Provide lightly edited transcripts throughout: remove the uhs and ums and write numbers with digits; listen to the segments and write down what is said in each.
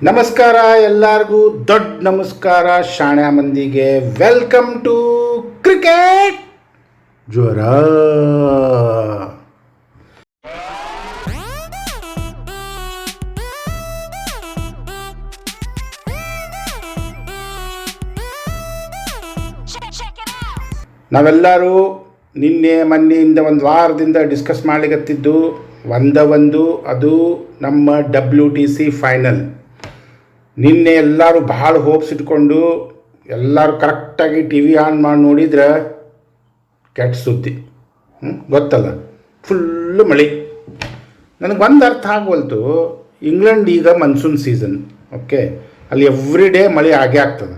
ನಮಸ್ಕಾರ ಎಲ್ಲರಿಗೂ ದೊಡ್ಡ ನಮಸ್ಕಾರ ಶಾಣ್ಯ ಮಂದಿಗೆ ವೆಲ್ಕಮ್ ಟು ಕ್ರಿಕೆಟ್ ಜ್ವರ. ನಾವೆಲ್ಲರೂ ನಿನ್ನೆ ಮೊನ್ನೆಯಿಂದ ಒಂದು ವಾರದಿಂದ ಡಿಸ್ಕಸ್ ಮಾಡ್ಲಿಕತ್ತಿದ್ದು ಒಂದು ಅದು ನಮ್ಮ WTC ಫೈನಲ್. ನಿನ್ನೆ ಎಲ್ಲರೂ ಭಾಳ ಹೋಪ್ಸ್ ಇಟ್ಕೊಂಡು ಎಲ್ಲರೂ ಕರೆಕ್ಟಾಗಿ ಟಿ ವಿ ಆನ್ ಮಾಡಿ ನೋಡಿದ್ರೆ ಕೆಟ್ಟ ಸುದ್ದಿ. ಗೊತ್ತಲ್ಲ, ಫುಲ್ಲು ಮಳೆ. ನನಗೆ ಒಂದು ಅರ್ಥ ಆಗವಲ್ತು, ಇಂಗ್ಲೆಂಡ್ ಈಗ ಮನ್ಸೂನ್ ಸೀಸನ್, ಓಕೆ, ಅಲ್ಲಿ ಎವ್ರಿ ಡೇ ಮಳೆ ಆಗೇ ಆಗ್ತದೆ.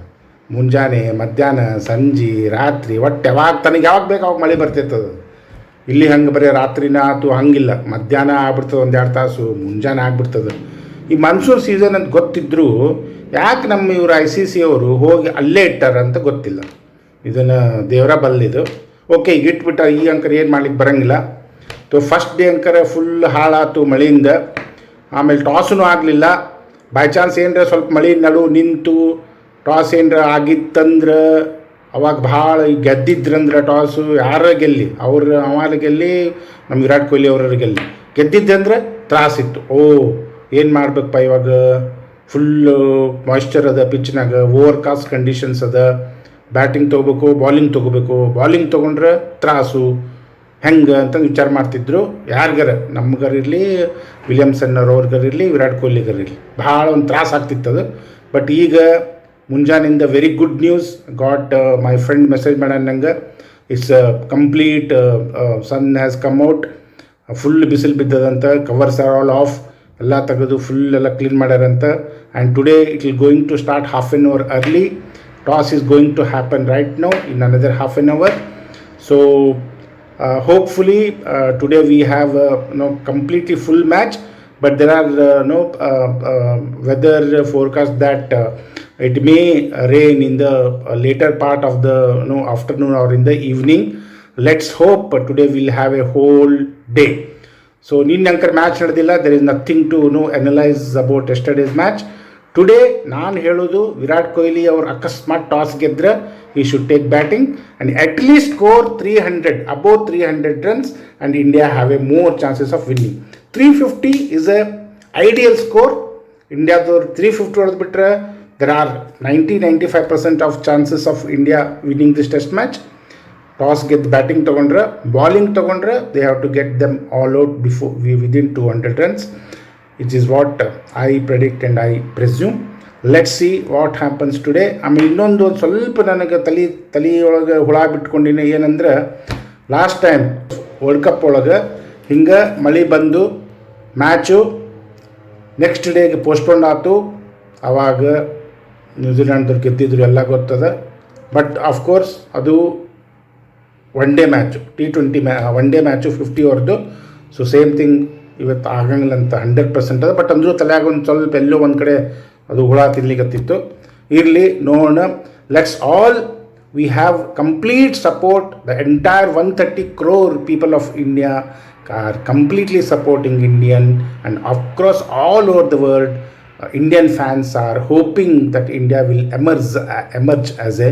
ಮುಂಜಾನೆ, ಮಧ್ಯಾಹ್ನ, ಸಂಜೆ, ರಾತ್ರಿ, ಒಟ್ಟು ಯಾವಾಗ ತನಗೆ ಯಾವಾಗ ಬೇಕು ಅವಾಗ ಮಳೆ ಬರ್ತಿರ್ತದೆ. ಇಲ್ಲಿ ಹಂಗೆ ಬರೀ ರಾತ್ರಿನ ಆತು ಹಂಗಿಲ್ಲ, ಮಧ್ಯಾಹ್ನ ಆಗ್ಬಿಡ್ತದೆ, 1-2 ತಾಸು, ಮುಂಜಾನೆ ಆಗ್ಬಿಡ್ತದೆ. ಈ ಮನ್ಸೂನ್ ಸೀಸನ್ ಅಂತ ಗೊತ್ತಿದ್ದರೂ ಯಾಕೆ ನಮ್ಮ ಇವರು ICC ಅವರು ಹೋಗಿ ಅಲ್ಲೇ ಇಟ್ಟಾರಂತ ಗೊತ್ತಿಲ್ಲ. ಇದನ್ನು ದೇವರ ಬಲ್ಲಿದು. ಓಕೆ, ಈಗ ಇಟ್ಬಿಟ್ಟ, ಈ ಅಂಕರ್ ಏನು ಮಾಡ್ಲಿಕ್ಕೆ ಬರೋಂಗಿಲ್ಲ. ಫಸ್ಟ್ ಡೇ ಅಂಕರ ಫುಲ್ ಹಾಳಾತು ಮಳೆಯಿಂದ. ಆಮೇಲೆ ಟಾಸೂ ಆಗಲಿಲ್ಲ. ಬೈ ಚಾನ್ಸ್ ಏನರ ಸ್ವಲ್ಪ ಮಳೆ ನಡು ನಿಂತು ಟಾಸ್ ಏನರ ಆಗಿತ್ತಂದ್ರೆ ಅವಾಗ ಭಾಳ ಗೆದ್ದಿದ್ರಂದ್ರೆ ಟಾಸು ಯಾರ ಗೆಲ್ಲಿ, ಅವಾಗ ಗೆಲ್ಲಿ, ನಮ್ಮ ವಿರಾಟ್ ಕೊಹ್ಲಿ ಅವ್ರ ಗೆಲ್ಲಿ. ಗೆದ್ದಿದ್ದಂದ್ರೆ ತ್ರಾಸಿತ್ತು. ಏನು ಮಾಡ್ಬೇಕಪ್ಪ ಇವಾಗ, ಫುಲ್ಲು ಮಾಯ್ಶ್ಚರ್ ಅದ ಪಿಚ್ನಾಗ, ಓವರ್ಕಾಸ್ಟ್ ಕಂಡೀಷನ್ಸ್ ಅದ, ಬ್ಯಾಟಿಂಗ್ ತೊಗೋಬೇಕು, ಬಾಲಿಂಗ್ ತೊಗೋಬೇಕು. ಬಾಲಿಂಗ್ ತೊಗೊಂಡ್ರೆ ತ್ರಾಸು, ಹೆಂಗೆ ಅಂತ ವಿಚಾರ ಮಾಡ್ತಿದ್ರು. ಯಾರಿಗಾರ, ನಮ್ಗರಿರಲಿ, ವಿಲಿಯಮ್ಸನ್ ಅವ್ರಿಗರಿರಲಿ, ವಿರಾಟ್ ಕೊಹ್ಲಿಗರಿರಲಿ, ಭಾಳ ಒಂದು ತ್ರಾಸ ಆಗ್ತಿತ್ತದು. ಬಟ್ ಈಗ ಮುಂಜಾನಿಂದ very good news got. My friend message ಮಾಡ್ಯಾನ ನಂಗೆ, it's complete sun has come out. Full ಬಿಸಿಲು ಬಿದ್ದದಂತ, ಕವರ್ಸ್ ಆರ್ ಆಲ್ ಆಫ್, ಎಲ್ಲ ತೆಗೆದು ಫುಲ್ ಎಲ್ಲ ಕ್ಲೀನ್ ಮಾಡ್ಯಾರಂತ. And today it will going to start half an hour early. Toss is going to happen right now in another half an hour. So hopefully today we have completely full match, but there are weather forecast that it may rain in the later part of the afternoon or in the evening. Let's hope today we'll have a whole day. So ನಿನ್ನ ಅಂಕರ್ match ನಡೆದಿಲ್ಲ. There is nothing to analyse about yesterday's match. Today ನಾನು ಹೇಳೋದು, ವಿರಾಟ್ ಕೊಹ್ಲಿ ಅವರು ಅಕಸ್ಮಾತ್ toss ಗೆದ್ರೆ he should take batting and at least score 300, above 300 runs, and India have a more chances of winning. 350 is a ideal score. ಇಂಡಿಯಾದವ್ರು 350 ಹೊಡೆದ್ಬಿಟ್ರೆ there are 90-95% of chances of India winning this test match. Toss ಗೆದ್ದು batting ತೊಗೊಂಡ್ರೆ, bowling ತೊಗೊಂಡ್ರೆ they have to get them all out within 200 runs, which is what I predict and I presume. Let's see what happens today. ಆಮೇಲೆ ಇನ್ನೊಂದು ಸ್ವಲ್ಪ ನನಗೆ ತಲೆಯೊಳಗೆ ಹುಳ ಬಿಟ್ಕೊಂಡಿನಿ. ಏನಂದ್ರೆ, last time world cup ಒಳಗೆ ಹಿಂಗೆ ಮಳೆ ಬಂದು ಮ್ಯಾಚು ನೆಕ್ಸ್ಟ್ ಡೇಗೆ ಪೋಸ್ಟ್ಪೋಂಡ್ ಆಯ್ತು. ಆವಾಗ ನ್ಯೂಜಿಲ್ಯಾಂಡ್ದವ್ರು ಗೆದ್ದಿದ್ರು, ಎಲ್ಲ ಗೊತ್ತದ. ಬಟ್ ಆಫ್ಕೋರ್ಸ್ ಅದು one day match, T20 one day match 50 ಓವರ್ದು. ಸೊ ಸೇಮ್ ಥಿಂಗ್ ಇವತ್ತು ಆಗಂಗಿಲ್ಲ ಅಂತ 100% ಅದ. ಬಟ್ ಅಂದರೂ ತಲೆಯಾಗ ಒಂದು ಸ್ವಲ್ಪ ಎಲ್ಲೋ ಒಂದು ಕಡೆ ಅದು ಹುಳ ತಿನ್ಲಿಕ್ಕತ್ತಿತ್ತು. ಇರಲಿ, ನೋಡೋಣ. Let's all we have complete support. The entire 130 crore people of India are completely supporting Indian, and across all over the world Indian fans are hoping that India will emerge as a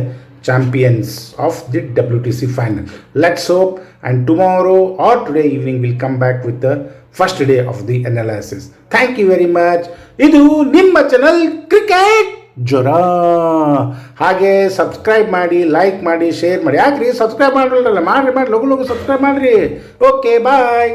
champions of the WTC final. Let's hope, and tomorrow or today evening we'll come back with the first day of the analysis. Thank you very much. Idu nimma channel cricket ಜ್ವರ. ಹಾಗೆ subscribe ಮಾಡಿ, like ಮಾಡಿ, share ಮಾಡಿ. ಯಾಕ್ರಿ subscribe ಮಾಡಿರಲ್ಲ? ಮಾಡಿ ಲಗು subscribe ಮಾಡಿರಿ. ಓಕೆ, ಬಾಯ್.